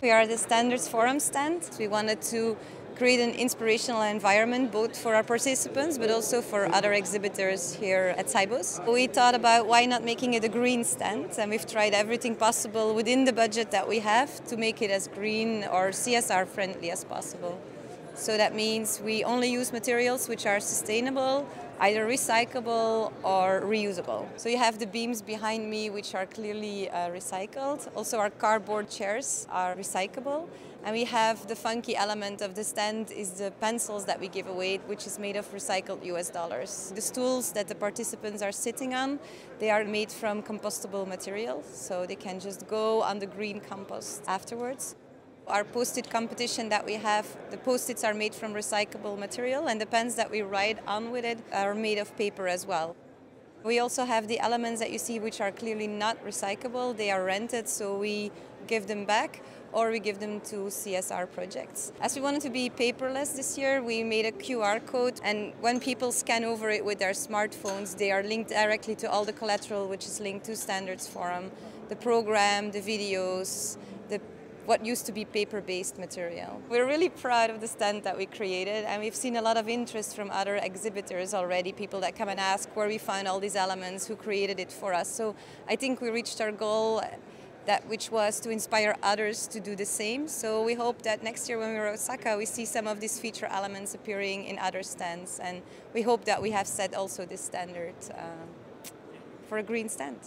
We are the Standards Forum stand. We wanted to create an inspirational environment both for our participants but also for other exhibitors here at Cybus. We thought about why not making it a green stand, and we've tried everything possible within the budget that we have to make it as green or CSR friendly as possible. So that means we only use materials which are sustainable, either recyclable or reusable. So you have the beams behind me which are clearly recycled. Also our cardboard chairs are recyclable. And we have the funky element of the stand is the pencils that we give away, which is made of recycled US dollars. The stools that the participants are sitting on, they are made from compostable material, so they can just go on the green compost afterwards. Our post-it competition that we have, the post-its are made from recyclable material, and the pens that we write on with it are made of paper as well. We also have the elements that you see which are clearly not recyclable. They are rented, so we give them back or we give them to CSR projects. As we wanted to be paperless this year, we made a QR code, and when people scan over it with their smartphones, they are linked directly to all the collateral which is linked to Standards Forum, the program, the videos, what used to be paper-based material. We're really proud of the stand that we created, and we've seen a lot of interest from other exhibitors already, people that come and ask where we found all these elements, who created it for us. So I think we reached our goal, which was to inspire others to do the same. So we hope that next year when we're in Osaka, we see some of these feature elements appearing in other stands, and we hope that we have set also this standard for a green stand.